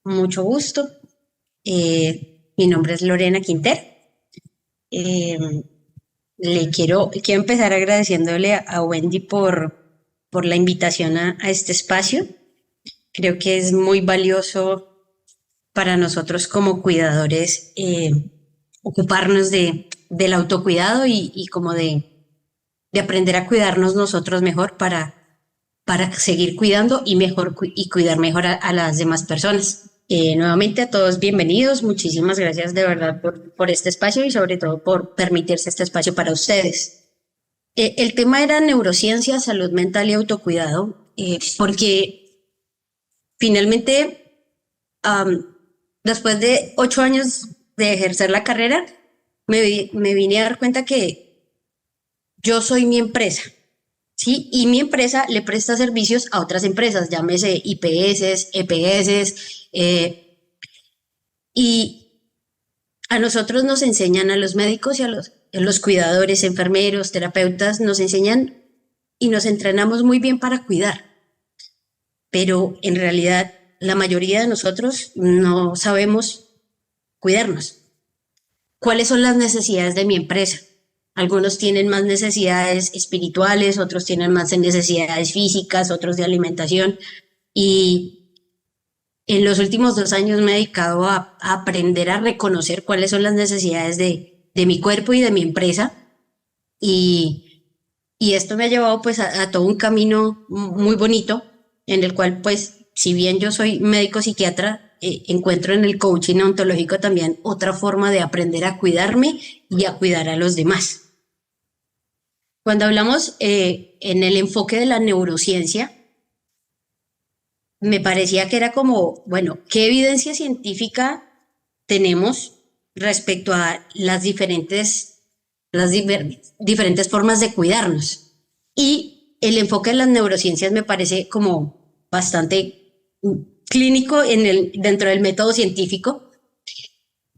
mucho gusto. Mi nombre es Lorena Quinter. Eh, quiero empezar agradeciéndole a Wendy por la invitación a este espacio. Creo que es muy valioso para nosotros como cuidadores ocuparnos del autocuidado y como de aprender a cuidarnos nosotros mejor para seguir cuidando y cuidar mejor a las demás personas. Nuevamente a todos bienvenidos, muchísimas gracias de verdad por este espacio y sobre todo por permitirse este espacio para ustedes. El tema era neurociencia, salud mental y autocuidado, porque finalmente, después de 8 años de ejercer la carrera, me vine a dar cuenta que yo soy mi empresa. ¿Sí? Y mi empresa le presta servicios a otras empresas, llámese IPS, EPS, y a nosotros nos enseñan, a los médicos y a los cuidadores, enfermeros, terapeutas, nos enseñan y nos entrenamos muy bien para cuidar, pero en realidad la mayoría de nosotros no sabemos cuidarnos. ¿Cuáles son las necesidades de mi empresa? Algunos tienen más necesidades espirituales, otros tienen más necesidades físicas, otros de alimentación. Y en los últimos 2 años me he dedicado a aprender a reconocer cuáles son las necesidades de mi cuerpo y de mi empresa. Y esto me ha llevado pues a todo un camino muy bonito en el cual pues si bien yo soy médico psiquiatra, encuentro en el coaching ontológico también otra forma de aprender a cuidarme y a cuidar a los demás. Cuando hablamos en el enfoque de la neurociencia, me parecía que era como, bueno, ¿qué evidencia científica tenemos respecto a diferentes formas de cuidarnos? Y el enfoque de las neurociencias me parece como bastante clínico dentro del método científico.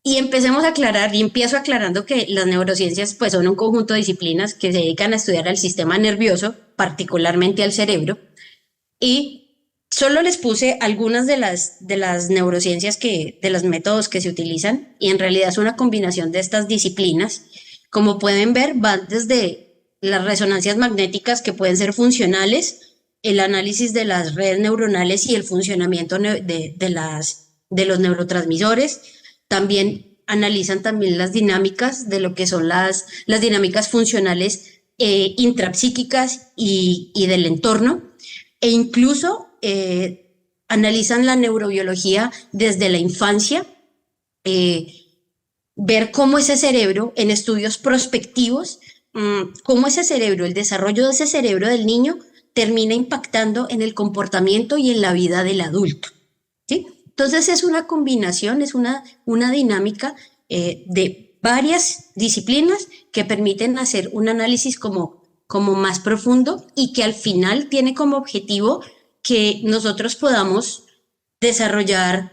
Y empecemos a aclarar, y empiezo aclarando que las neurociencias pues son un conjunto de disciplinas que se dedican a estudiar al sistema nervioso, particularmente al cerebro, y solo les puse algunas de las neurociencias de los métodos que se utilizan, y en realidad es una combinación de estas disciplinas. Como pueden ver, van desde las resonancias magnéticas que pueden ser funcionales, el análisis de las redes neuronales y el funcionamiento de los neurotransmisores. También analizan también las dinámicas de lo que son las dinámicas funcionales intrapsíquicas y del entorno, e incluso analizan la neurobiología desde la infancia, ver cómo ese cerebro en estudios prospectivos, cómo ese cerebro, el desarrollo de ese cerebro del niño termina impactando en el comportamiento y en la vida del adulto. ¿Sí? Entonces es una combinación, es una dinámica de varias disciplinas que permiten hacer un análisis como más profundo y que al final tiene como objetivo que nosotros podamos desarrollar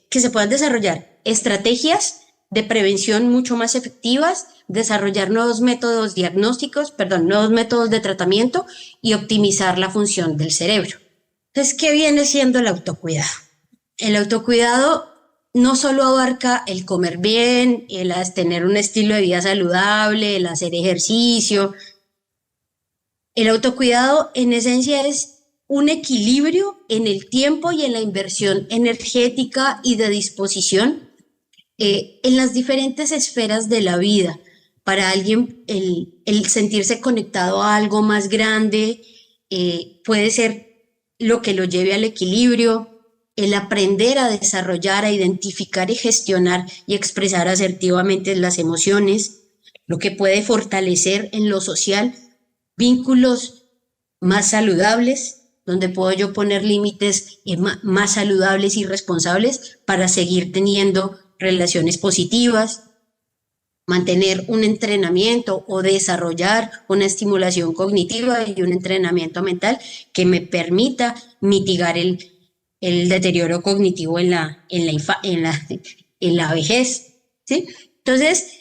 que se puedan desarrollar estrategias de prevención mucho más efectivas, desarrollar nuevos métodos diagnósticos, nuevos métodos de tratamiento y optimizar la función del cerebro. Entonces, ¿qué viene siendo el autocuidado? El autocuidado no solo abarca el comer bien, el tener un estilo de vida saludable, el hacer ejercicio. El autocuidado en esencia es un equilibrio en el tiempo y en la inversión energética y de disposición en las diferentes esferas de la vida. Para alguien el sentirse conectado a algo más grande puede ser lo que lo lleve al equilibrio, el aprender a desarrollar, a identificar y gestionar y expresar asertivamente las emociones, lo que puede fortalecer en lo social vínculos más saludables, donde puedo yo poner límites más saludables y responsables para seguir teniendo relaciones positivas, mantener un entrenamiento o desarrollar una estimulación cognitiva y un entrenamiento mental que me permita mitigar el deterioro cognitivo en la vejez, ¿sí? Entonces,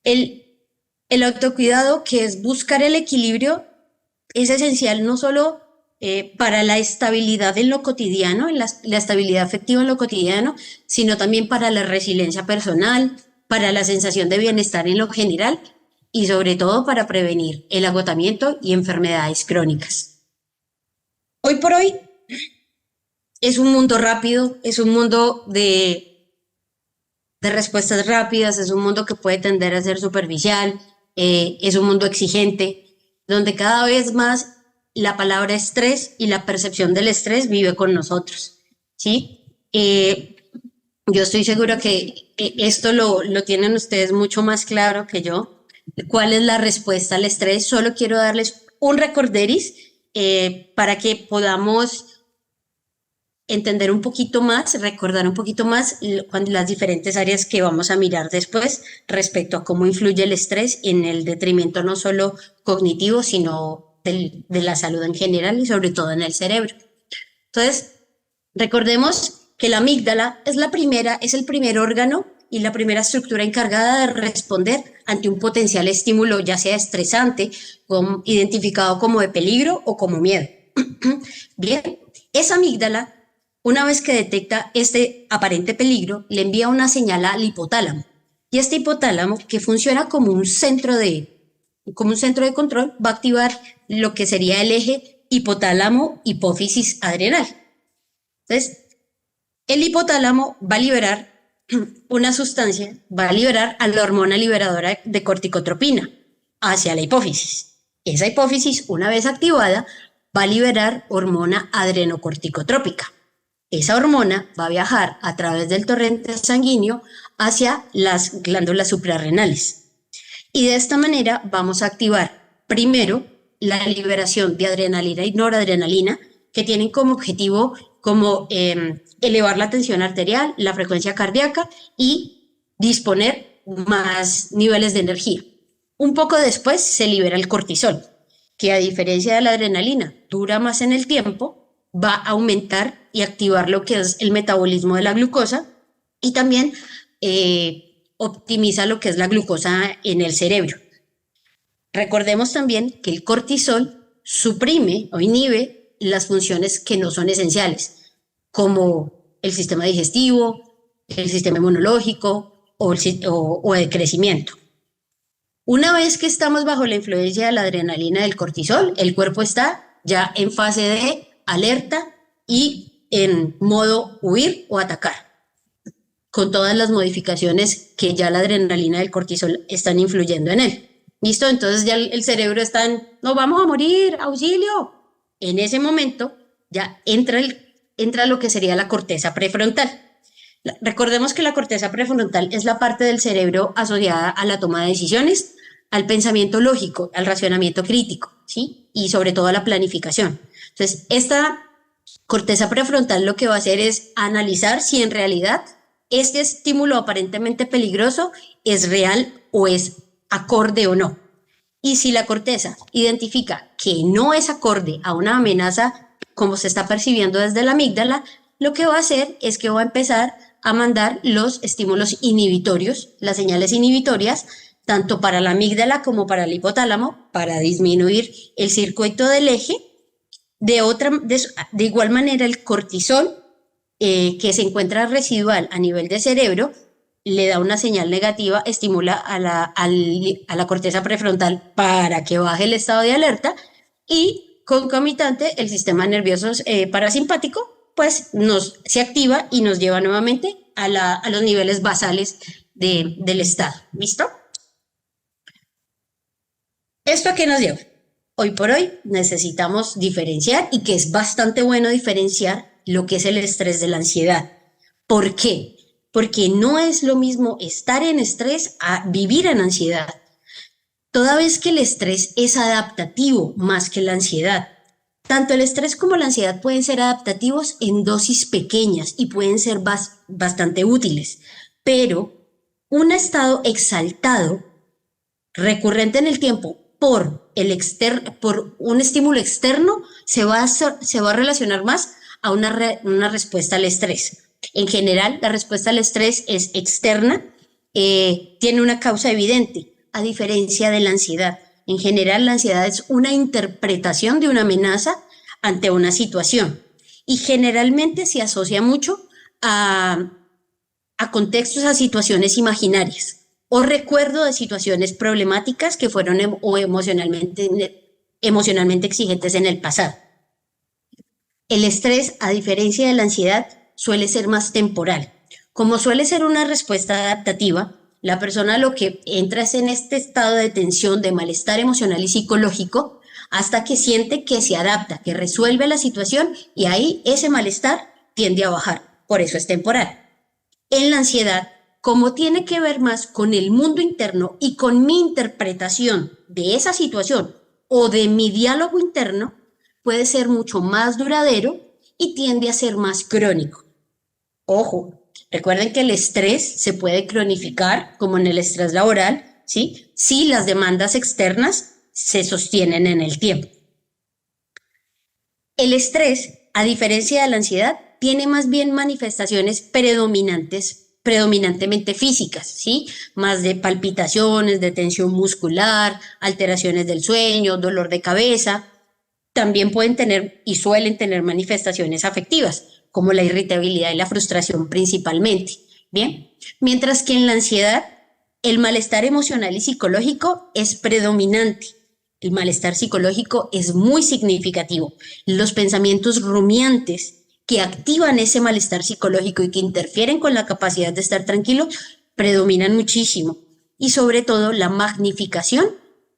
el autocuidado, que es buscar el equilibrio, es esencial no solo para la estabilidad en lo cotidiano, en la estabilidad afectiva en lo cotidiano, sino también para la resiliencia personal, para la sensación de bienestar en lo general y sobre todo para prevenir el agotamiento y enfermedades crónicas. Hoy por hoy es un mundo rápido, es un mundo de respuestas rápidas, es un mundo que puede tender a ser superficial, es un mundo exigente, donde cada vez más la palabra estrés y la percepción del estrés vive con nosotros, ¿sí? Yo estoy segura que esto lo tienen ustedes mucho más claro que yo. ¿Cuál es la respuesta al estrés? Solo quiero darles un recorderis para que podamos entender un poquito más, recordar un poquito más las diferentes áreas que vamos a mirar después respecto a cómo influye el estrés en el detrimento no solo cognitivo, sino de la salud en general y sobre todo en el cerebro. Entonces, recordemos que la amígdala es el primer órgano y la primera estructura encargada de responder ante un potencial estímulo, ya sea estresante, identificado como de peligro o como miedo. Bien, esa amígdala, una vez que detecta este aparente peligro, le envía una señal al hipotálamo. Y este hipotálamo, que funciona como un centro de control, va a activar lo que sería el eje hipotálamo-hipófisis-adrenal. Entonces, el hipotálamo va a liberar una sustancia, va a liberar a la hormona liberadora de corticotropina hacia la hipófisis. Esa hipófisis, una vez activada, va a liberar hormona adrenocorticotrópica. Esa hormona va a viajar a través del torrente sanguíneo hacia las glándulas suprarrenales. Y de esta manera vamos a activar primero la liberación de adrenalina y noradrenalina, que tienen como objetivo elevar la tensión arterial, la frecuencia cardíaca y disponer más niveles de energía. Un poco después se libera el cortisol, que a diferencia de la adrenalina dura más en el tiempo, va a aumentar y activar lo que es el metabolismo de la glucosa y también optimiza lo que es la glucosa en el cerebro. Recordemos también que el cortisol suprime o inhibe las funciones que no son esenciales, como el sistema digestivo, el sistema inmunológico o de crecimiento. Una vez que estamos bajo la influencia de la adrenalina y del cortisol, el cuerpo está ya en fase de alerta y en modo huir o atacar, con todas las modificaciones que ya la adrenalina y el cortisol están influyendo en él. ¿Listo? Entonces ya el cerebro está en, nos vamos a morir, auxilio. En ese momento ya entra lo que sería la corteza prefrontal. Recordemos que la corteza prefrontal es la parte del cerebro asociada a la toma de decisiones, al pensamiento lógico, al racionamiento crítico, ¿sí? Y sobre todo a la planificación. Entonces, esta corteza prefrontal lo que va a hacer es analizar si en realidad este estímulo aparentemente peligroso es real o es acorde o no. Y si la corteza identifica que no es acorde a una amenaza como se está percibiendo desde la amígdala, lo que va a hacer es que va a empezar a mandar los estímulos inhibitorios, las señales inhibitorias, tanto para la amígdala como para el hipotálamo, para disminuir el circuito del eje. De igual manera, el cortisol, que se encuentra residual a nivel de cerebro, le da una señal negativa, estimula a la corteza prefrontal para que baje el estado de alerta y concomitante el sistema nervioso parasimpático pues se activa y nos lleva nuevamente a los niveles basales del estado. ¿Listo? ¿Esto a qué nos lleva? Hoy por hoy necesitamos diferenciar y que es bastante bueno diferenciar lo que es el estrés de la ansiedad. ¿Por qué? Porque no es lo mismo estar en estrés a vivir en ansiedad. Toda vez que el estrés es adaptativo más que la ansiedad. Tanto el estrés como la ansiedad pueden ser adaptativos en dosis pequeñas y pueden ser bastante útiles, pero un estado exaltado, recurrente en el tiempo, por un estímulo externo, se va a relacionar más a una respuesta al estrés. En general, la respuesta al estrés es externa, tiene una causa evidente, a diferencia de la ansiedad. En general, la ansiedad es una interpretación de una amenaza ante una situación. Y generalmente se asocia mucho a contextos, a situaciones imaginarias o recuerdo de situaciones problemáticas que fueron o emocionalmente exigentes en el pasado. El estrés, a diferencia de la ansiedad, suele ser más temporal. Como suele ser una respuesta adaptativa, la persona lo que entra es en este estado de tensión, de malestar emocional y psicológico, hasta que siente que se adapta, que resuelve la situación y ahí ese malestar tiende a bajar. Por eso es temporal. En la ansiedad, como tiene que ver más con el mundo interno y con mi interpretación de esa situación o de mi diálogo interno, puede ser mucho más duradero y tiende a ser más crónico. Ojo, recuerden que el estrés se puede cronificar, como en el estrés laboral, ¿sí? Si las demandas externas se sostienen en el tiempo. El estrés, a diferencia de la ansiedad, tiene más bien manifestaciones predominantemente físicas, ¿sí? Más de palpitaciones, de tensión muscular, alteraciones del sueño, dolor de cabeza. También pueden tener y suelen tener manifestaciones afectivas, como la irritabilidad y la frustración principalmente. Bien, mientras que en la ansiedad, el malestar emocional y psicológico es predominante. El malestar psicológico es muy significativo. Los pensamientos rumiantes que activan ese malestar psicológico y que interfieren con la capacidad de estar tranquilo predominan muchísimo. Y sobre todo la magnificación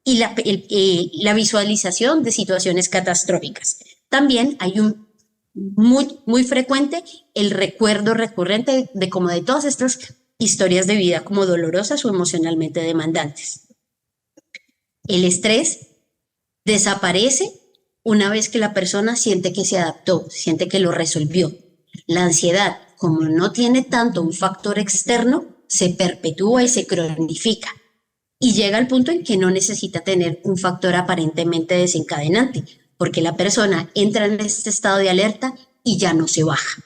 y la visualización de situaciones catastróficas. También hay un muy frecuente el recuerdo recurrente de como de todas estas historias de vida como dolorosas o emocionalmente demandantes. El estrés desaparece una vez que la persona siente que se adaptó, siente que lo resolvió. La ansiedad, como no tiene tanto un factor externo, se perpetúa y se cronifica. Y llega al punto en que no necesita tener un factor aparentemente desencadenante, porque la persona entra en este estado de alerta y ya no se baja.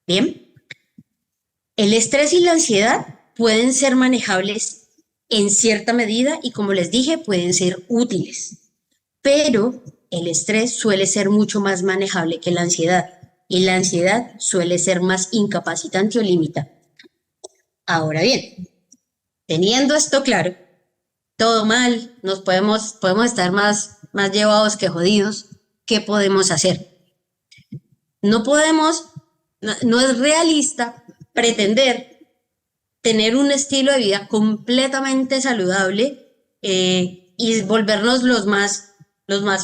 Bien, el estrés y la ansiedad pueden ser manejables en cierta medida y, como les dije, pueden ser útiles, pero el estrés suele ser mucho más manejable que la ansiedad y la ansiedad suele ser más incapacitante o limitante. Ahora bien, teniendo esto claro, todo mal, podemos estar más llevados que jodidos. ¿Qué podemos hacer? No es realista pretender tener un estilo de vida completamente saludable y volvernos los más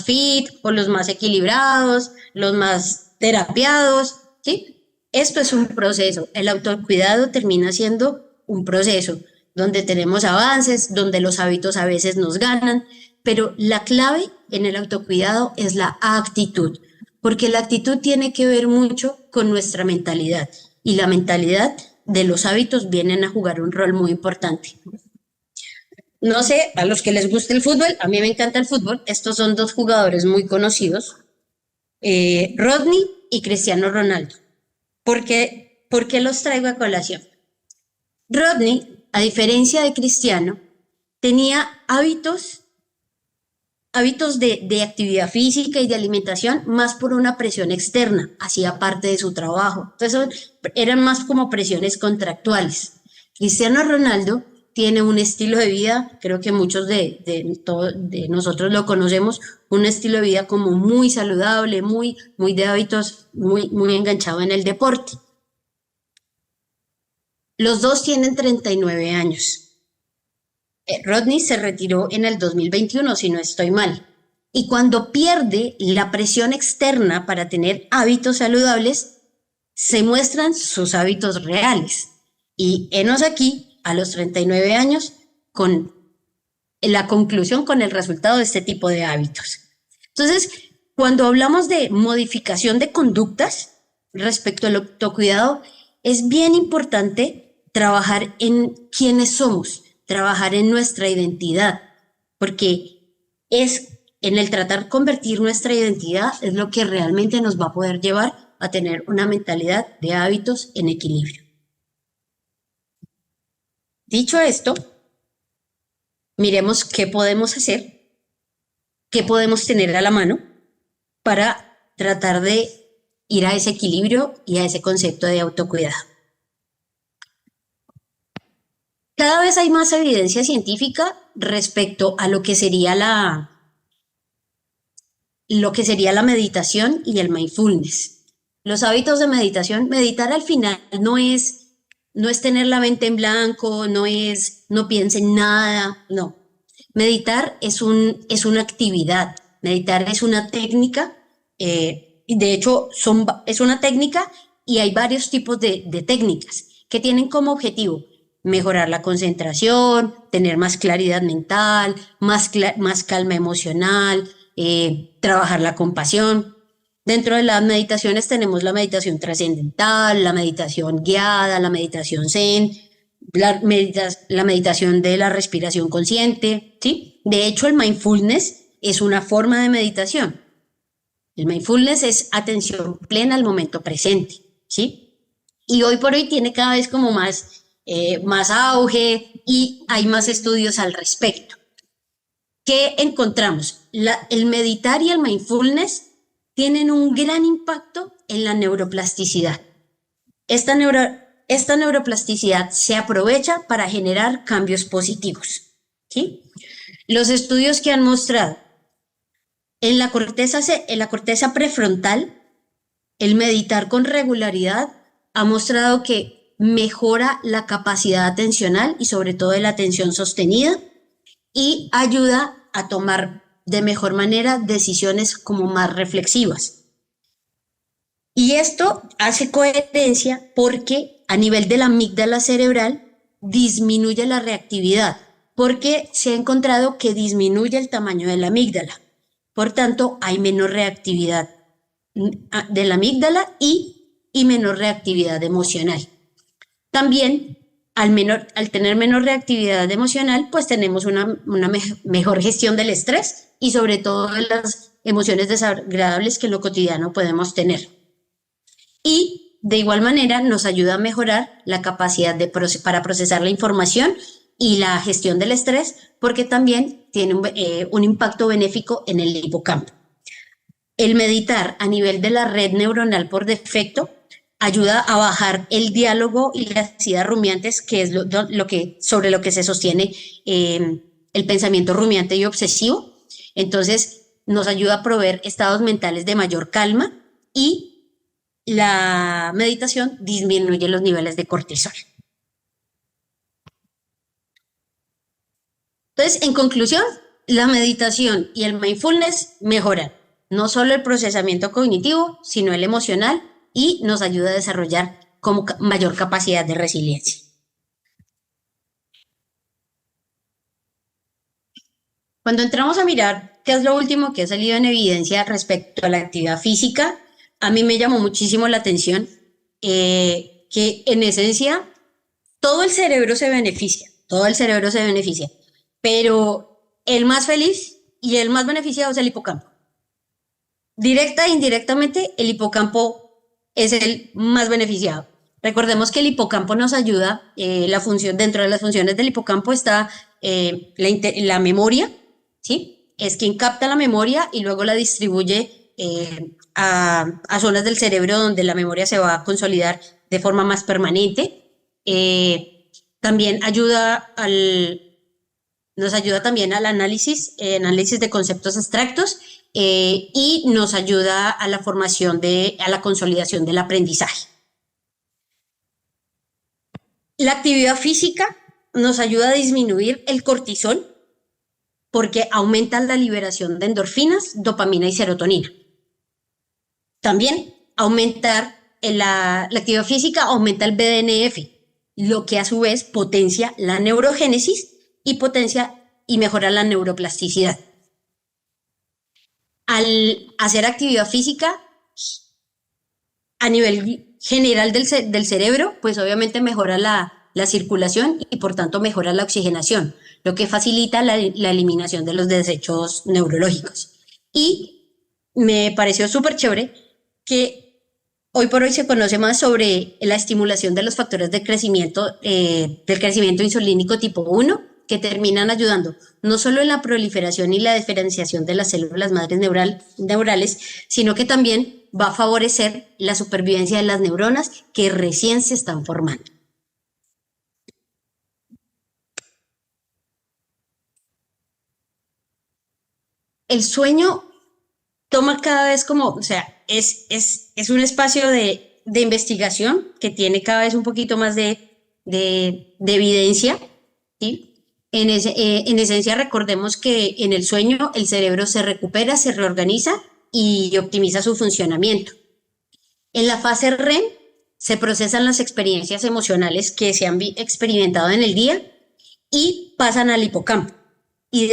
fit o los más equilibrados, los más terapiados, ¿sí? Esto es un proceso. El autocuidado termina siendo un proceso donde tenemos avances, donde los hábitos a veces nos ganan, pero la clave en el autocuidado es la actitud, porque la actitud tiene que ver mucho con nuestra mentalidad y la mentalidad de los hábitos vienen a jugar un rol muy importante. No sé, a los que les guste el fútbol, a mí me encanta el fútbol, estos son dos jugadores muy conocidos, Rodney y Cristiano Ronaldo. ¿Por qué los traigo a colación? Rodney, a diferencia de Cristiano, tenía hábitos de actividad física y de alimentación más por una presión externa, hacía parte de su trabajo. Entonces eran más como presiones contractuales. Cristiano Ronaldo tiene un estilo de vida, creo que muchos de nosotros lo conocemos, un estilo de vida como muy saludable, muy de hábitos, muy enganchado en el deporte. Los dos tienen 39 años. Rodney se retiró en el 2021, si no estoy mal. Y cuando pierde la presión externa para tener hábitos saludables, se muestran sus hábitos reales. Y henos aquí, a los 39 años, con la conclusión, con el resultado de este tipo de hábitos. Entonces, cuando hablamos de modificación de conductas respecto al autocuidado, es bien importante trabajar en quiénes somos, trabajar en nuestra identidad, porque es en el tratar de convertir nuestra identidad es lo que realmente nos va a poder llevar a tener una mentalidad de hábitos en equilibrio. Dicho esto, miremos qué podemos hacer, qué podemos tener a la mano para tratar de ir a ese equilibrio y a ese concepto de autocuidado. Cada vez hay más evidencia científica respecto a lo que sería la meditación y el mindfulness. Los hábitos de meditación, meditar al final no es tener la mente en blanco, no piense en nada, no. Meditar es una actividad, meditar es una técnica, de hecho es una técnica y hay varios tipos de técnicas que tienen como objetivo mejorar la concentración, tener más claridad mental, más calma emocional, trabajar la compasión. Dentro de las meditaciones tenemos la meditación trascendental, la meditación guiada, la meditación zen, la meditación de la respiración consciente, ¿sí? De hecho, el mindfulness es una forma de meditación. El mindfulness es atención plena al momento presente, ¿sí? Y hoy por hoy tiene cada vez como más auge y hay más estudios al respecto. ¿Qué encontramos? El meditar y el mindfulness tienen un gran impacto en la neuroplasticidad. Esta neuroplasticidad se aprovecha para generar cambios positivos, ¿sí? Los estudios que han mostrado en la corteza prefrontal, el meditar con regularidad ha mostrado que mejora la capacidad atencional y sobre todo de la atención sostenida y ayuda a tomar de mejor manera decisiones como más reflexivas. Y esto hace coherencia porque a nivel de la amígdala cerebral disminuye la reactividad, porque se ha encontrado que disminuye el tamaño de la amígdala. Por tanto, hay menor reactividad de la amígdala y menor reactividad emocional. También, al tener menor reactividad emocional, pues tenemos una mejor gestión del estrés y sobre todo de las emociones desagradables que en lo cotidiano podemos tener. Y de igual manera nos ayuda a mejorar la capacidad para procesar la información y la gestión del estrés, porque también tiene un impacto benéfico en el hipocampo. El meditar a nivel de la red neuronal por defecto ayuda a bajar el diálogo y las ideas rumiantes, que es sobre lo que se sostiene el pensamiento rumiante y obsesivo. Entonces, nos ayuda a proveer estados mentales de mayor calma y la meditación disminuye los niveles de cortisol. Entonces, en conclusión, la meditación y el mindfulness mejoran no solo el procesamiento cognitivo, sino el emocional y nos ayuda a desarrollar como mayor capacidad de resiliencia. Cuando entramos a mirar qué es lo último que ha salido en evidencia respecto a la actividad física, a mí me llamó muchísimo la atención que en esencia todo el cerebro se beneficia, pero el más feliz y el más beneficiado es el hipocampo. Directa e indirectamente, el hipocampo es el más beneficiado. Recordemos que el hipocampo nos ayuda, dentro de las funciones del hipocampo está la memoria, ¿sí? Es quien capta la memoria y luego la distribuye a zonas del cerebro donde la memoria se va a consolidar de forma más permanente. También nos ayuda también al análisis de conceptos abstractos y nos ayuda a la consolidación del aprendizaje. La actividad física nos ayuda a disminuir el cortisol porque aumenta la liberación de endorfinas, dopamina y serotonina. También la actividad física aumenta el BDNF, lo que a su vez potencia la neurogénesis y mejora la neuroplasticidad. Al hacer actividad física a nivel general del cerebro, pues obviamente mejora la circulación y por tanto mejora la oxigenación, lo que facilita la eliminación de los desechos neurológicos. Y me pareció súper chévere que hoy por hoy se conoce más sobre la estimulación de los factores de crecimiento, del crecimiento insulínico tipo 1 que terminan ayudando no solo en la proliferación y la diferenciación de las células madres neurales, sino que también va a favorecer la supervivencia de las neuronas que recién se están formando. El sueño toma cada vez como, o sea, es un espacio de investigación que tiene cada vez un poquito más de evidencia, ¿sí? En esencia, recordemos que en el sueño el cerebro se recupera, se reorganiza y optimiza su funcionamiento. En la fase REM se procesan las experiencias emocionales que se han experimentado en el día y pasan al hipocampo. Y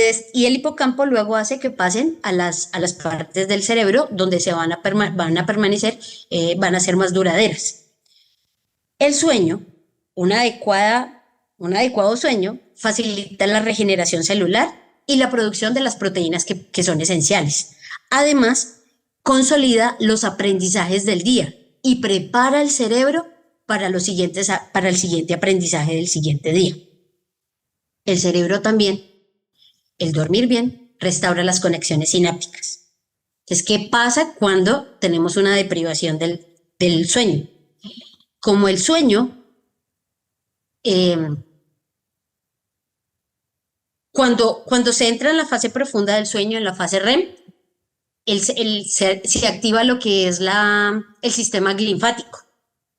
el hipocampo luego hace que pasen a las partes del cerebro donde se van a permanecer, van a ser más duraderas. El sueño, un adecuado sueño, facilita la regeneración celular y la producción de las proteínas que son esenciales. Además, consolida los aprendizajes del día y prepara el cerebro para el siguiente aprendizaje del siguiente día. El cerebro también, el dormir bien, restaura las conexiones sinápticas. Entonces, ¿qué pasa cuando tenemos una deprivación del sueño? Como el sueño, cuando se entra en la fase profunda del sueño, en la fase REM, se activa lo que es el sistema linfático.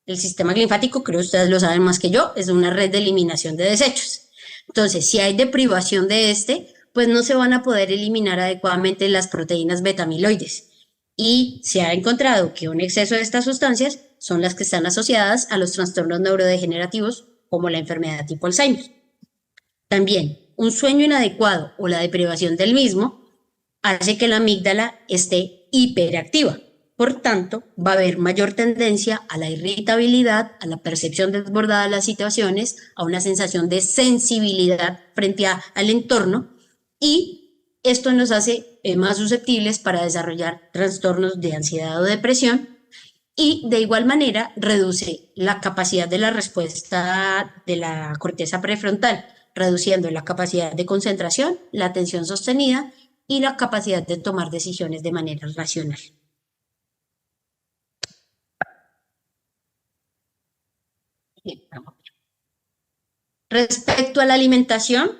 El sistema linfático, creo que ustedes lo saben más que yo, es una red de eliminación de desechos. Entonces, si hay deprivación de pues no se van a poder eliminar adecuadamente las proteínas beta-amiloides. Y se ha encontrado que un exceso de estas sustancias son las que están asociadas a los trastornos neurodegenerativos como la enfermedad tipo Alzheimer. También, un sueño inadecuado o la deprivación del mismo hace que la amígdala esté hiperactiva. Por tanto, va a haber mayor tendencia a la irritabilidad, a la percepción desbordada de las situaciones, a una sensación de sensibilidad frente al entorno, y esto nos hace más susceptibles para desarrollar trastornos de ansiedad o depresión, y de igual manera reduce la capacidad de la respuesta de la corteza prefrontal, reduciendo la capacidad de concentración, la atención sostenida y la capacidad de tomar decisiones de manera racional. Respecto a la alimentación,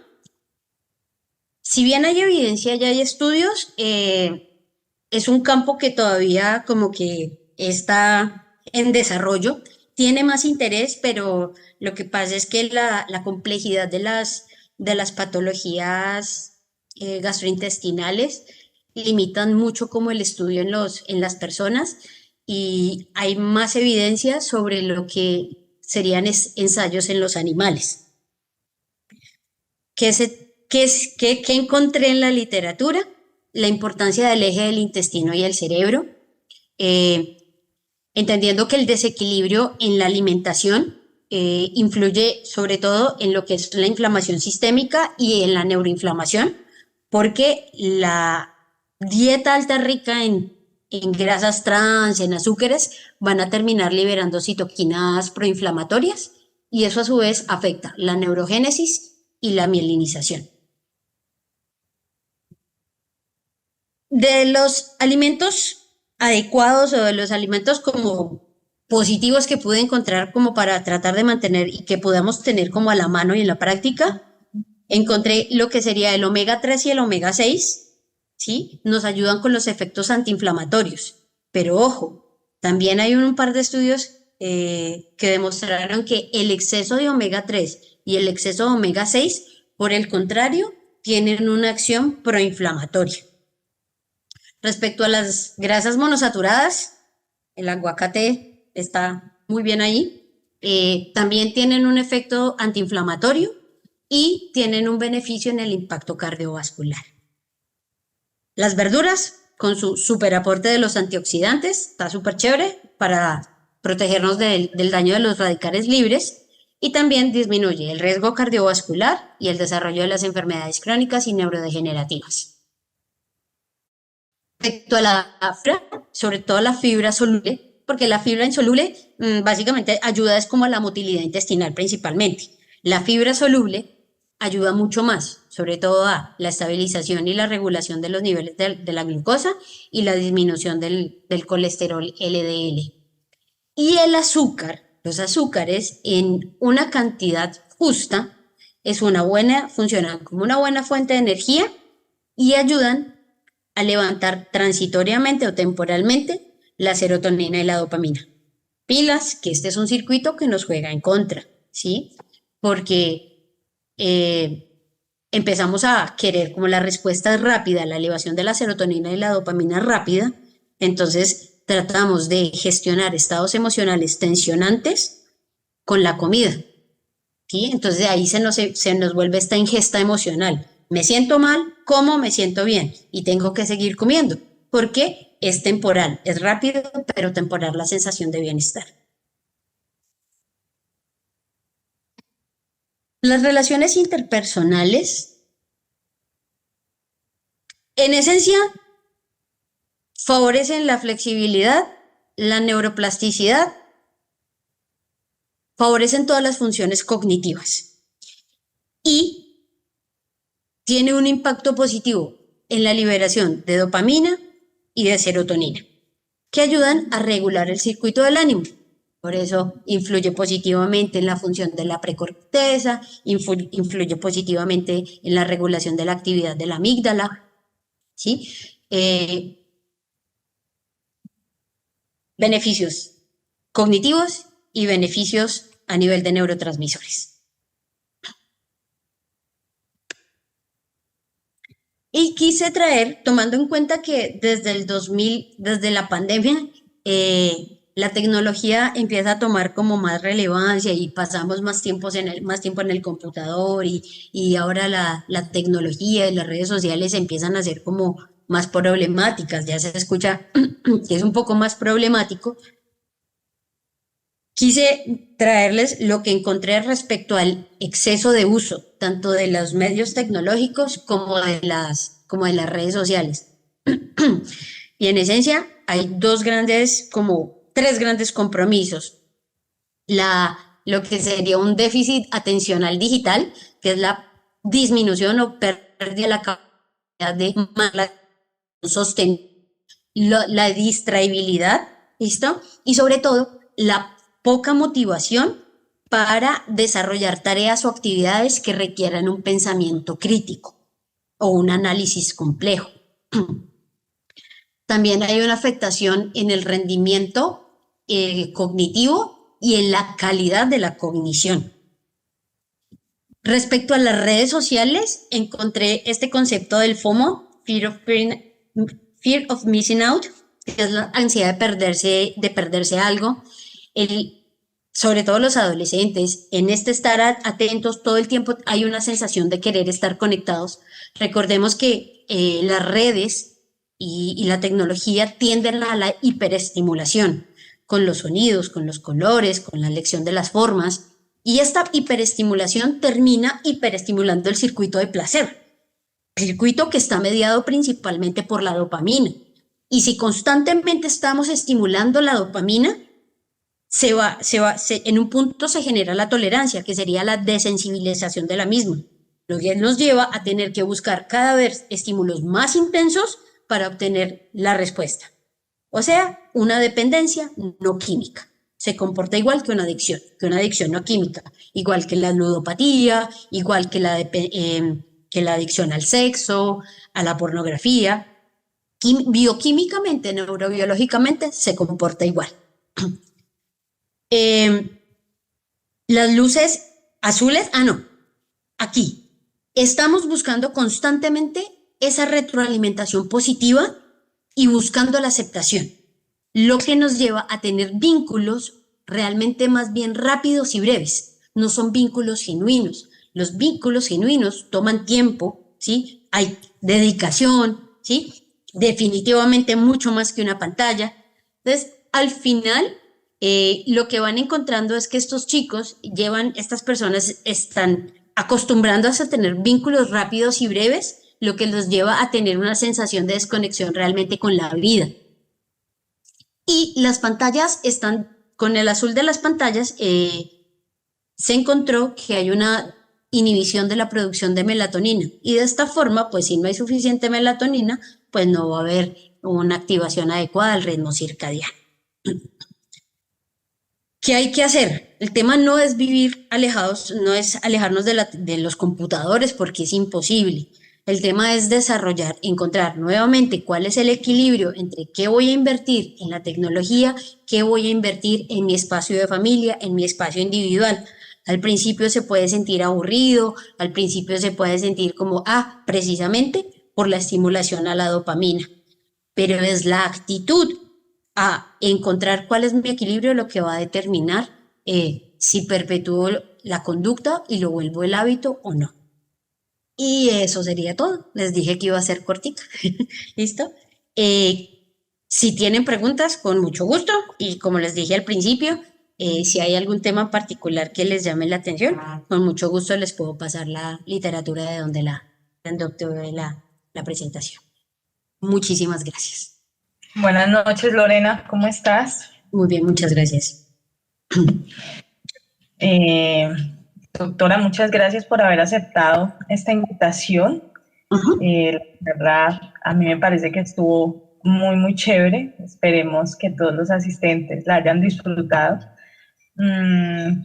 si bien hay evidencia, ya hay estudios, es un campo que todavía como que está en desarrollo, tiene más interés, pero lo que pasa es que la complejidad de las patologías gastrointestinales limitan mucho como el estudio en las personas, y hay más evidencia sobre lo que serían ensayos en los animales. ¿Qué encontré en la literatura? La importancia del eje del intestino y el cerebro, entendiendo que el desequilibrio en la alimentación influye sobre todo en lo que es la inflamación sistémica y en la neuroinflamación, porque la dieta alta rica en grasas trans, en azúcares, van a terminar liberando citoquinas proinflamatorias, y eso a su vez afecta la neurogénesis y la mielinización. De los alimentos adecuados o de los alimentos como positivos que pude encontrar como para tratar de mantener y que podamos tener como a la mano y en la práctica, encontré lo que sería el omega 3 y el omega 6, ¿sí? Nos ayudan con los efectos antiinflamatorios. Pero ojo, también hay un par de estudios que demostraron que el exceso de omega 3 y el exceso de omega 6, por el contrario, tienen una acción proinflamatoria. Respecto a las grasas monosaturadas, el aguacate está muy bien ahí. También tienen un efecto antiinflamatorio y tienen un beneficio en el impacto cardiovascular. Las verduras, con su super aporte de los antioxidantes, está súper chévere para protegernos del daño de los radicales libres, y también disminuye el riesgo cardiovascular y el desarrollo de las enfermedades crónicas y neurodegenerativas. Respecto a la fibra, sobre todo la fibra soluble, porque la fibra insoluble básicamente ayuda es como a la motilidad intestinal principalmente. La fibra soluble ayuda mucho más, sobre todo a la estabilización y la regulación de los niveles de la glucosa y la disminución del colesterol LDL. Y el azúcar, los azúcares en una cantidad justa, funcionan como una buena fuente de energía y ayudan a levantar transitoriamente o temporalmente la serotonina y la dopamina. Pilas, que este es un circuito que nos juega en contra, ¿sí? Porque empezamos a querer como la respuesta es rápida, la elevación de la serotonina y la dopamina rápida, entonces tratamos de gestionar estados emocionales tensionantes con la comida, ¿sí? Entonces de ahí se nos vuelve esta ingesta emocional. Me siento mal, como me siento bien y tengo que seguir comiendo, porque es temporal, es rápido, pero temporal la sensación de bienestar. Las relaciones interpersonales, en esencia, favorecen la flexibilidad, la neuroplasticidad, favorecen todas las funciones cognitivas y tiene un impacto positivo en la liberación de dopamina y de serotonina, que ayudan a regular el circuito del ánimo. Por eso influye positivamente en la función de la precorteza, influye positivamente en la regulación de la actividad de la amígdala, ¿sí? Beneficios cognitivos y beneficios a nivel de neurotransmisores. Y quise traer, tomando en cuenta que desde el 2000, desde la pandemia, la tecnología empieza a tomar como más relevancia y pasamos más tiempo en el computador y ahora la tecnología y las redes sociales empiezan a ser como más problemáticas, ya se escucha que es un poco más problemático. Quise traerles lo que encontré respecto al exceso de uso, tanto de los medios tecnológicos como de las redes sociales. Y en esencia hay tres grandes compromisos. Lo que sería un déficit atencional digital, que es la disminución o pérdida de la capacidad de sostener la distraibilidad, ¿listo? Y sobre todo la poca motivación para desarrollar tareas o actividades que requieran un pensamiento crítico o un análisis complejo. También hay una afectación en el rendimiento cognitivo y en la calidad de la cognición. Respecto a las redes sociales, encontré este concepto del FOMO, Fear of Missing Out, que es la ansiedad de perderse algo. Sobre todo los adolescentes, en este estar atentos todo el tiempo hay una sensación de querer estar conectados. Recordemos que las redes y la tecnología tienden a la hiperestimulación con los sonidos, con los colores, con la elección de las formas. Y esta hiperestimulación termina hiperestimulando el circuito de placer, circuito que está mediado principalmente por la dopamina. Y si constantemente estamos estimulando la dopamina, en un punto se genera la tolerancia, que sería la desensibilización de la misma, lo que nos lleva a tener que buscar cada vez estímulos más intensos para obtener la respuesta. O sea, una dependencia no química. Se comporta igual que una adicción no química, igual que la ludopatía, igual que la adicción al sexo, a la pornografía. Bioquímicamente, neurobiológicamente, se comporta igual. Las luces azules, aquí. Estamos buscando constantemente esa retroalimentación positiva y buscando la aceptación, lo que nos lleva a tener vínculos realmente más bien rápidos y breves. No son vínculos genuinos. Los vínculos genuinos toman tiempo, ¿sí? Hay dedicación, ¿sí? Definitivamente mucho más que una pantalla. Entonces, al final, lo que van encontrando es que estas personas están acostumbrándose a tener vínculos rápidos y breves, lo que los lleva a tener una sensación de desconexión realmente con la vida. Y las pantallas con el azul de las pantallas, se encontró que hay una inhibición de la producción de melatonina. Y de esta forma, pues si no hay suficiente melatonina, pues no va a haber una activación adecuada del ritmo circadiano. ¿Qué hay que hacer? El tema no es vivir alejados, no es alejarnos de los computadores porque es imposible. El tema es desarrollar, encontrar nuevamente cuál es el equilibrio entre qué voy a invertir en la tecnología, qué voy a invertir en mi espacio de familia, en mi espacio individual. Al principio se puede sentir aburrido, al principio se puede sentir como, precisamente por la estimulación a la dopamina, pero es la actitud a encontrar cuál es mi equilibrio lo que va a determinar si perpetúo la conducta y lo vuelvo el hábito o no. Y eso sería todo. Les dije que iba a ser cortita. ¿Listo? Si tienen preguntas, con mucho gusto. Y como les dije al principio, si hay algún tema en particular que les llame la atención, con mucho gusto les puedo pasar la literatura de donde obtuve la presentación. Muchísimas gracias. Buenas noches, Lorena, ¿cómo estás? Muy bien, muchas gracias. Doctora, muchas gracias por haber aceptado esta invitación. La verdad, a mí me parece que estuvo muy, muy chévere. Esperemos que todos los asistentes la hayan disfrutado.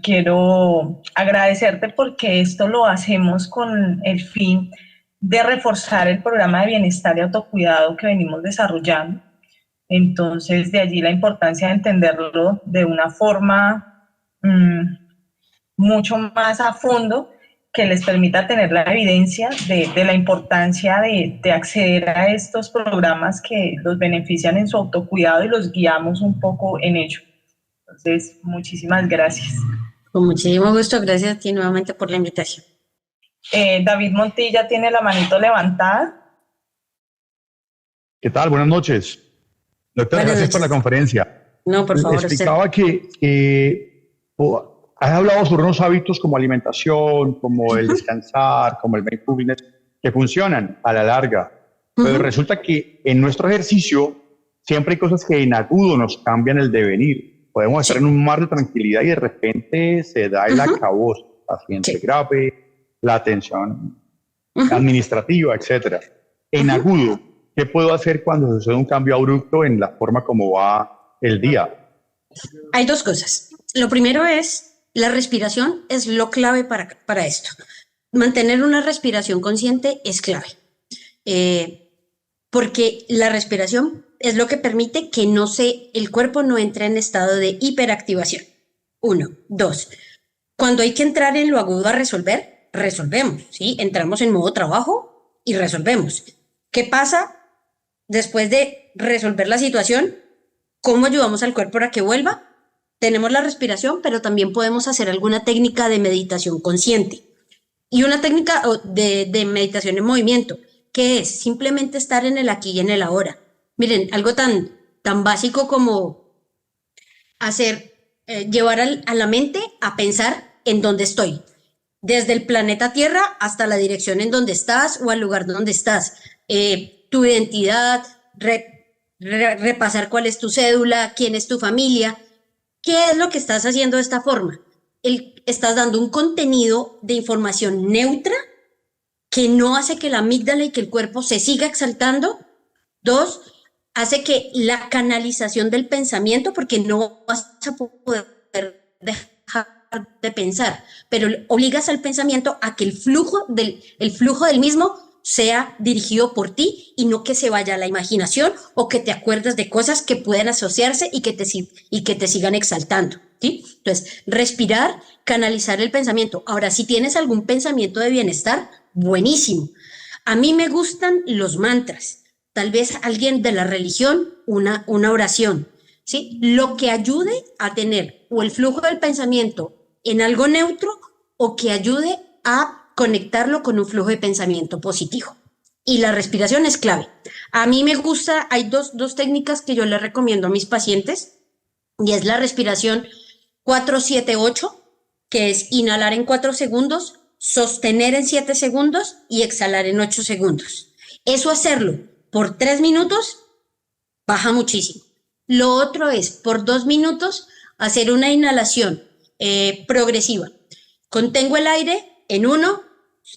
Quiero agradecerte porque esto lo hacemos con el fin de reforzar el programa de bienestar y autocuidado que venimos desarrollando. Entonces, de allí la importancia de entenderlo de una forma mucho más a fondo que les permita tener la evidencia de la importancia de acceder a estos programas que los benefician en su autocuidado y los guiamos un poco en ello. Entonces, muchísimas gracias. Con muchísimo gusto, gracias a ti nuevamente por la invitación. David Montilla tiene la manito levantada. ¿Qué tal? Buenas noches. Doctora, gracias por la conferencia. No, por favor. Explicaba que has hablado sobre unos hábitos como alimentación, como el descansar, como el mindfulness, que funcionan a la larga. Pero resulta que en nuestro ejercicio siempre hay cosas que en agudo nos cambian el devenir. Podemos estar en un mar de tranquilidad y de repente se da el acabose, paciente grave, la atención administrativa, etc. En agudo, ¿qué puedo hacer cuando sucede un cambio abrupto en la forma como va el día? Hay dos cosas. Lo primero es, la respiración es lo clave para esto. Mantener una respiración consciente es clave. Porque la respiración es lo que permite que el cuerpo no entre en estado de hiperactivación. 1. 2. Cuando hay que entrar en lo agudo a resolver, resolvemos, ¿sí? Entramos en modo trabajo y resolvemos. ¿Qué pasa después de resolver la situación? ¿Cómo ayudamos al cuerpo para que vuelva? Tenemos la respiración, pero también podemos hacer alguna técnica de meditación consciente. Y una técnica de meditación en movimiento, que es simplemente estar en el aquí y en el ahora. Miren, algo tan básico como llevar a la mente a pensar en dónde estoy. Desde el planeta Tierra hasta la dirección en donde estás o al lugar donde estás. Tu identidad, repasar cuál es tu cédula, quién es tu familia. ¿Qué es lo que estás haciendo de esta forma? Estás dando un contenido de información neutra que no hace que la amígdala y que el cuerpo se siga exaltando. 2, hace que la canalización del pensamiento, porque no vas a poder dejar de pensar, pero obligas al pensamiento a que el flujo del mismo sea dirigido por ti y no que se vaya a la imaginación o que te acuerdes de cosas que pueden asociarse y que te sigan exaltando, ¿sí? Entonces, respirar, canalizar el pensamiento. Ahora, si tienes algún pensamiento de bienestar, buenísimo. A mí me gustan los mantras. Tal vez alguien de la religión, una oración, ¿sí? Lo que ayude a tener o el flujo del pensamiento en algo neutro o que ayude a conectarlo con un flujo de pensamiento positivo. Y la respiración es clave. A mí me gusta, hay dos técnicas que yo le recomiendo a mis pacientes, y es la respiración 4-7-8, que es inhalar en 4 segundos, sostener en 7 segundos y exhalar en 8 segundos. Eso hacerlo por 3 minutos baja muchísimo. Lo otro es por 2 minutos hacer una inhalación progresiva. Contengo el aire en 1,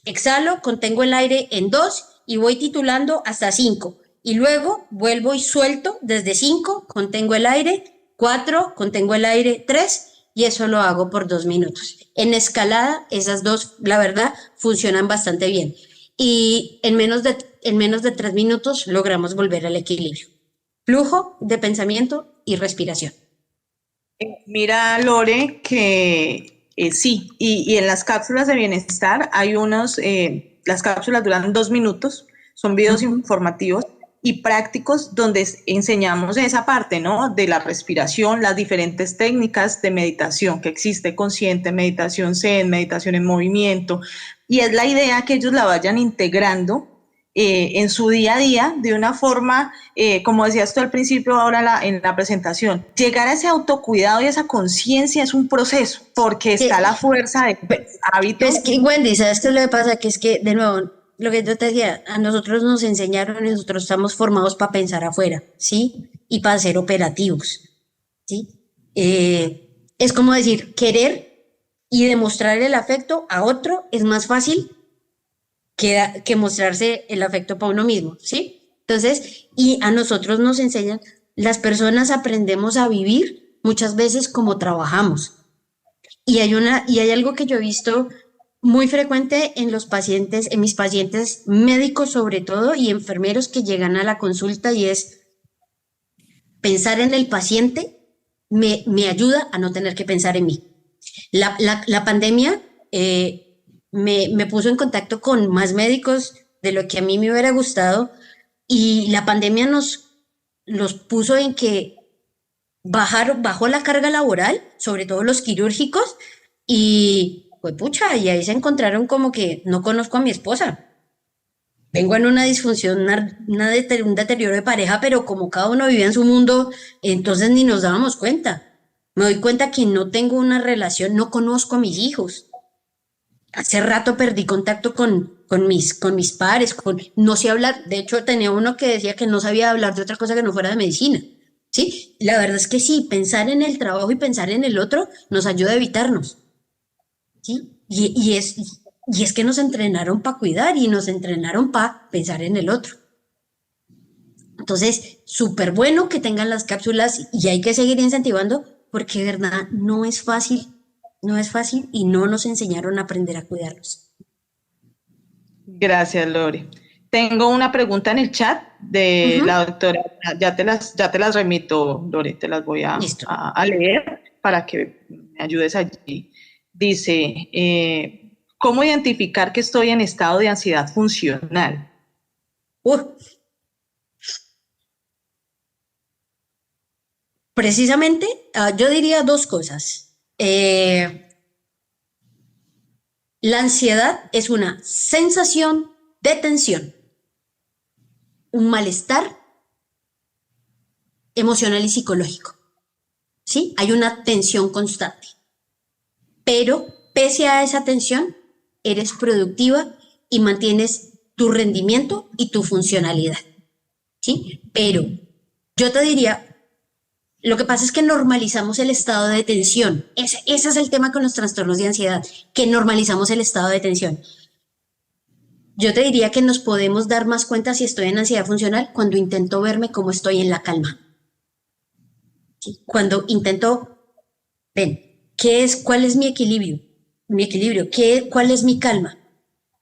exhalo, contengo el aire en 2 y voy titulando hasta 5. Y luego vuelvo y suelto desde 5, contengo el aire, 4, contengo el aire, 3, y eso lo hago por 2 minutos. En escalada, esas dos, la verdad, funcionan bastante bien. Y en menos de 3 minutos logramos volver al equilibrio. Flujo de pensamiento y respiración. Mira, Lore, que sí, y en las cápsulas de bienestar hay las cápsulas duran 2 minutos, son videos informativos y prácticos donde enseñamos esa parte, ¿no? De la respiración, las diferentes técnicas de meditación que existe, consciente, meditación zen, meditación en movimiento, y es la idea que ellos la vayan integrando en su día a día de una forma, como decías tú al principio ahora en la presentación, llegar a ese autocuidado y esa conciencia es un proceso, porque está la fuerza de hábitos. Es que, Wendy, ¿sabes qué es lo que pasa? Que es que, de nuevo, lo que yo te decía, a nosotros nos enseñaron, nosotros estamos formados para pensar afuera, ¿sí? Y para ser operativos, ¿sí? Es como decir, querer y demostrar el afecto a otro es más fácil que mostrarse el afecto para uno mismo, ¿sí? Entonces, y a nosotros nos enseñan, las personas aprendemos a vivir muchas veces como trabajamos. Y hay algo que yo he visto muy frecuente en los pacientes, en mis pacientes médicos sobre todo, y enfermeros que llegan a la consulta, y es pensar en el paciente me ayuda a no tener que pensar en mí. La pandemia me puso en contacto con más médicos de lo que a mí me hubiera gustado, y la pandemia los puso en que bajó la carga laboral, sobre todo los quirúrgicos, y pues pucha, y ahí se encontraron como que no conozco a mi esposa. Vengo en una disfunción, un deterioro de pareja, pero como cada uno vivía en su mundo, entonces ni nos dábamos cuenta. Me doy cuenta que no tengo una relación, no conozco a mis hijos. Hace rato perdí contacto con mis pares, no sé hablar. De hecho, tenía uno que decía que no sabía hablar de otra cosa que no fuera de medicina. ¿Sí? La verdad es que sí, pensar en el trabajo y pensar en el otro nos ayuda a evitarnos. ¿Sí? Y es que nos entrenaron para cuidar y nos entrenaron para pensar en el otro. Entonces, súper bueno que tengan las cápsulas, y hay que seguir incentivando, porque de verdad no es fácil y no nos enseñaron a aprender a cuidarlos. Gracias, Lore. Tengo una pregunta en el chat de la doctora, ya te las remito, Lore, te las voy a leer para que me ayudes allí. Dice, ¿cómo identificar que estoy en estado de ansiedad funcional? Precisamente, yo diría 2 cosas. La ansiedad es una sensación de tensión, un malestar emocional y psicológico, ¿sí? Hay una tensión constante, pero pese a esa tensión, eres productiva y mantienes tu rendimiento y tu funcionalidad, ¿sí? Pero yo te diría, lo que pasa es que normalizamos el estado de tensión. Ese es el tema con los trastornos de ansiedad, que normalizamos el estado de tensión. Yo te diría que nos podemos dar más cuenta si estoy en ansiedad funcional cuando intento verme como estoy en la calma. ¿Sí? Cuando intento, ¿cuál es mi equilibrio? ¿Cuál es mi calma?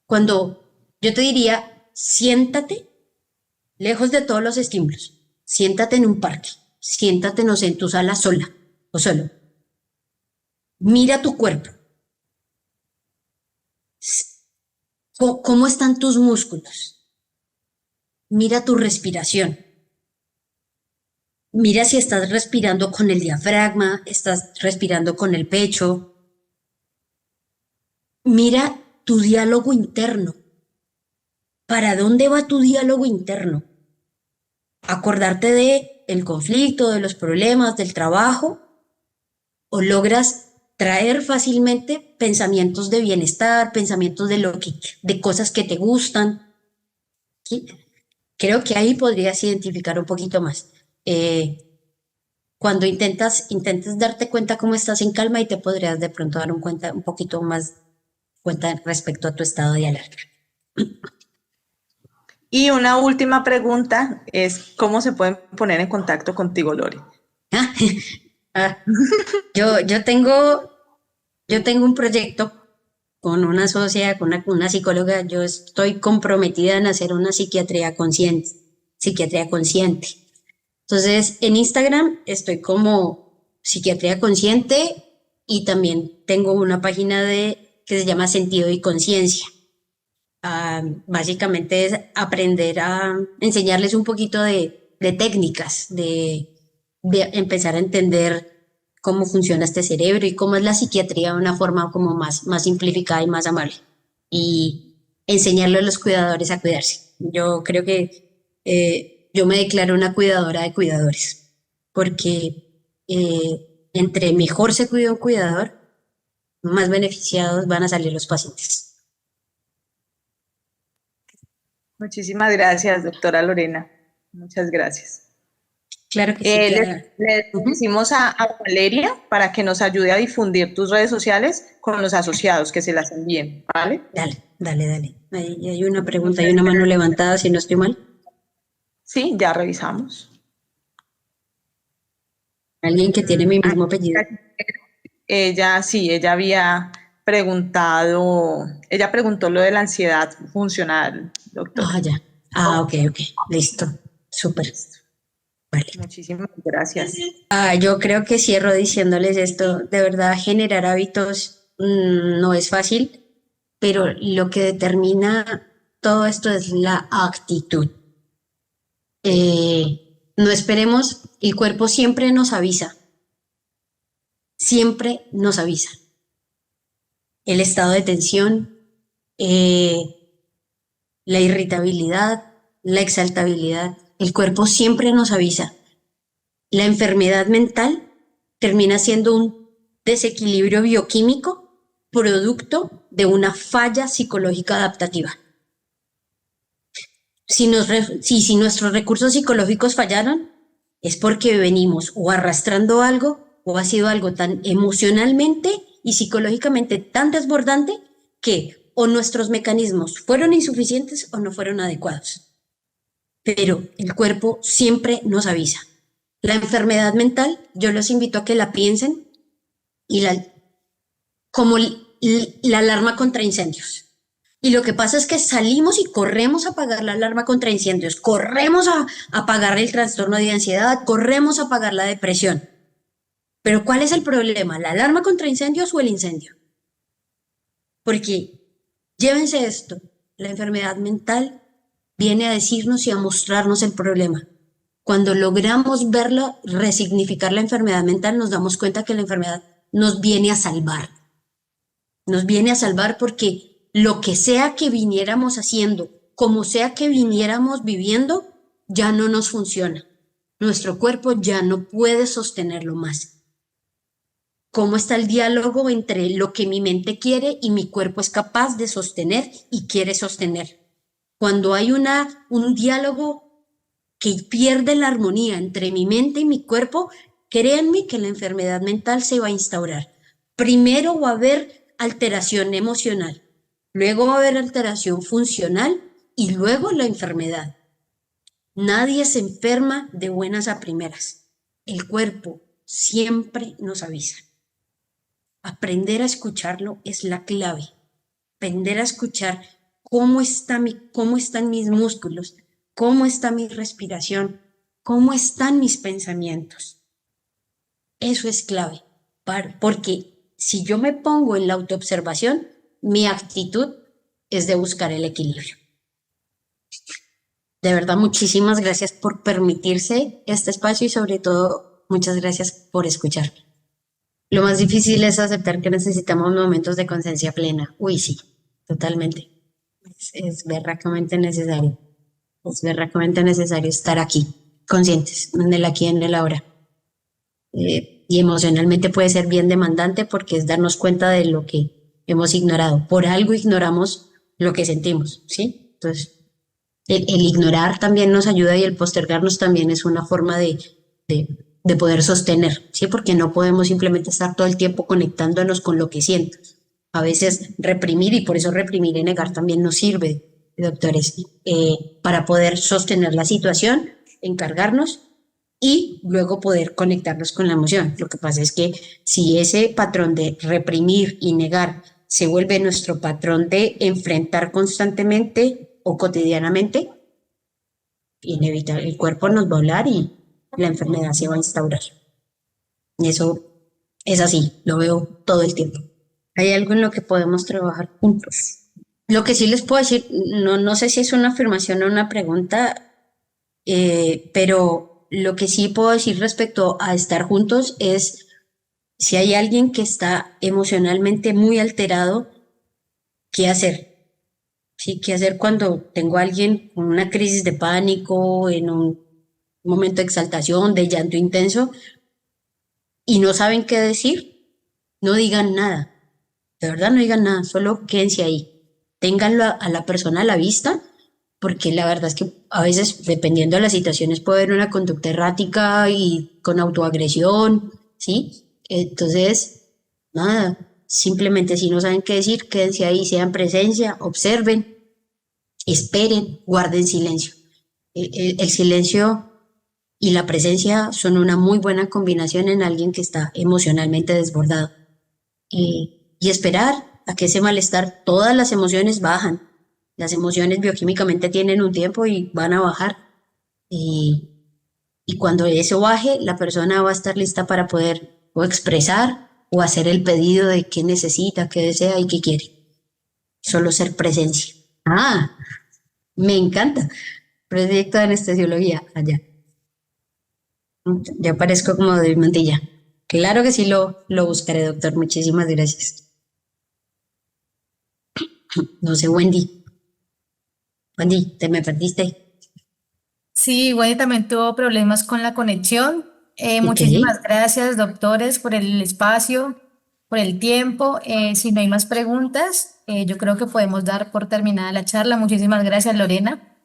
Cuando yo te diría, siéntate lejos de todos los estímulos, siéntate en un parque, siéntate, no sé, en tu sala sola o solo. Mira tu cuerpo. ¿Cómo están tus músculos? Mira tu respiración. Mira si estás respirando con el diafragma, estás respirando con el pecho. Mira tu diálogo interno. ¿Para dónde va tu diálogo interno? ¿Acordarte del conflicto, de los problemas, del trabajo? ¿O logras traer fácilmente pensamientos de bienestar, pensamientos de cosas que te gustan? ¿Sí? Creo que ahí podrías identificar un poquito más. Cuando intentes darte cuenta cómo estás en calma, y te podrías de pronto dar un poquito más cuenta respecto a tu estado de alarma. Y una última pregunta es, ¿cómo se pueden poner en contacto contigo, Lore? Ah, yo tengo un proyecto con una socia, con una psicóloga. Yo estoy comprometida en hacer una psiquiatría consciente, psiquiatría consciente. Entonces, en Instagram estoy como Psiquiatría Consciente y también tengo una página que se llama Sentido y Conciencia. Básicamente es aprender a enseñarles un poquito de técnicas, de empezar a entender cómo funciona este cerebro y cómo es la psiquiatría de una forma como más simplificada y más amable. Y enseñarle a los cuidadores a cuidarse. Yo creo que yo me declaro una cuidadora de cuidadores, porque entre mejor se cuida un cuidador, más beneficiados van a salir los pacientes. Muchísimas gracias, doctora Lorena. Muchas gracias. Claro que sí, Clara. Le decimos a Valeria para que nos ayude a difundir tus redes sociales con los asociados, que se las envíen, ¿vale? Dale. Ahí hay una pregunta, hay una mano levantada, si no estoy mal. Sí, ya revisamos. Alguien que tiene mi mismo apellido. Ella había preguntado, ella preguntó lo de la ansiedad funcional, doctor. Ya. Ok, listo, súper. Vale. Muchísimas gracias. Yo creo que cierro diciéndoles esto, de verdad generar hábitos no es fácil, pero lo que determina todo esto es la actitud. No esperemos, el cuerpo siempre nos avisa. Siempre nos avisa. El estado de tensión, la irritabilidad, la exaltabilidad, el cuerpo siempre nos avisa. La enfermedad mental termina siendo un desequilibrio bioquímico producto de una falla psicológica adaptativa. Si nuestros recursos psicológicos fallaron, es porque venimos o arrastrando algo o ha sido algo tan emocionalmente y psicológicamente tan desbordante que o nuestros mecanismos fueron insuficientes o no fueron adecuados. Pero el cuerpo siempre nos avisa. La enfermedad mental, yo los invito a que la piensen como la alarma contra incendios. Y lo que pasa es que salimos y corremos a apagar la alarma contra incendios, corremos a apagar el trastorno de ansiedad, corremos a apagar la depresión. Pero ¿cuál es el problema? ¿La alarma contra incendios o el incendio? Porque llévense esto, la enfermedad mental viene a decirnos y a mostrarnos el problema. Cuando logramos verla, resignificar la enfermedad mental, nos damos cuenta que la enfermedad nos viene a salvar. Nos viene a salvar porque lo que sea que viniéramos haciendo, como sea que viniéramos viviendo, ya no nos funciona. Nuestro cuerpo ya no puede sostenerlo más. ¿Cómo está el diálogo entre lo que mi mente quiere y mi cuerpo es capaz de sostener y quiere sostener? Cuando hay un diálogo que pierde la armonía entre mi mente y mi cuerpo, créanme que la enfermedad mental se va a instaurar. Primero va a haber alteración emocional, luego va a haber alteración funcional y luego la enfermedad. Nadie se enferma de buenas a primeras. El cuerpo siempre nos avisa. Aprender a escucharlo es la clave. Aprender a escuchar cómo están mis músculos, cómo está mi respiración, cómo están mis pensamientos. Eso es clave, porque si yo me pongo en la autoobservación, mi actitud es de buscar el equilibrio. De verdad, muchísimas gracias por permitirse este espacio y sobre todo, muchas gracias por escucharme. Lo más difícil es aceptar que necesitamos momentos de conciencia plena. Uy, sí, totalmente. Es verdaderamente necesario. Es verdaderamente necesario estar aquí, conscientes, en el aquí y en el ahora. Y emocionalmente puede ser bien demandante porque es darnos cuenta de lo que hemos ignorado. Por algo ignoramos lo que sentimos, ¿sí? Entonces, el ignorar también nos ayuda y el postergarnos también es una forma de poder sostener, ¿sí? Porque no podemos simplemente estar todo el tiempo conectándonos con lo que siento. A veces reprimir, y por eso reprimir y negar también nos sirve, doctores, para poder sostener la situación, encargarnos y luego poder conectarnos con la emoción. Lo que pasa es que si ese patrón de reprimir y negar se vuelve nuestro patrón de enfrentar constantemente o cotidianamente, inevitable, el cuerpo nos va a hablar y la enfermedad se va a instaurar. Y eso es así, lo veo todo el tiempo. Hay algo en lo que podemos trabajar juntos. Lo que sí les puedo decir, no sé si es una afirmación o una pregunta, pero lo que sí puedo decir respecto a estar juntos es si hay alguien que está emocionalmente muy alterado, ¿qué hacer? Sí, ¿qué hacer cuando tengo a alguien con una crisis de pánico, en un momento de exaltación, de llanto intenso, y no saben qué decir? No digan nada. De verdad, no digan nada, solo quédense ahí. Ténganlo a la persona a la vista, porque la verdad es que a veces, dependiendo de las situaciones, puede haber una conducta errática y con autoagresión, ¿sí? Entonces, nada, simplemente si no saben qué decir, quédense ahí, sean presencia, observen, esperen, guarden silencio. El silencio y la presencia son una muy buena combinación en alguien que está emocionalmente desbordado. Y esperar a que ese malestar, todas las emociones bajan. Las emociones bioquímicamente tienen un tiempo y van a bajar. Y cuando eso baje, la persona va a estar lista para poder o expresar o hacer el pedido de qué necesita, qué desea y qué quiere. Solo ser presencia. Ah, me encanta. Proyecto de anestesiología, allá. Ya parezco como de mantilla. Claro que sí lo buscaré, doctor. Muchísimas gracias. No sé, Wendy. Wendy, ¿te me perdiste? Sí, Wendy también tuvo problemas con la conexión. Ok. Muchísimas gracias, doctores, por el espacio, por el tiempo. Si no hay más preguntas, yo creo que podemos dar por terminada la charla. Muchísimas gracias, Lorena.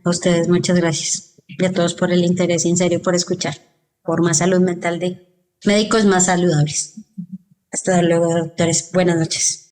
A ustedes muchas gracias. Y a todos por el interés en serio, por escuchar. Por más salud mental de médicos más saludables. Hasta luego, doctores. Buenas noches.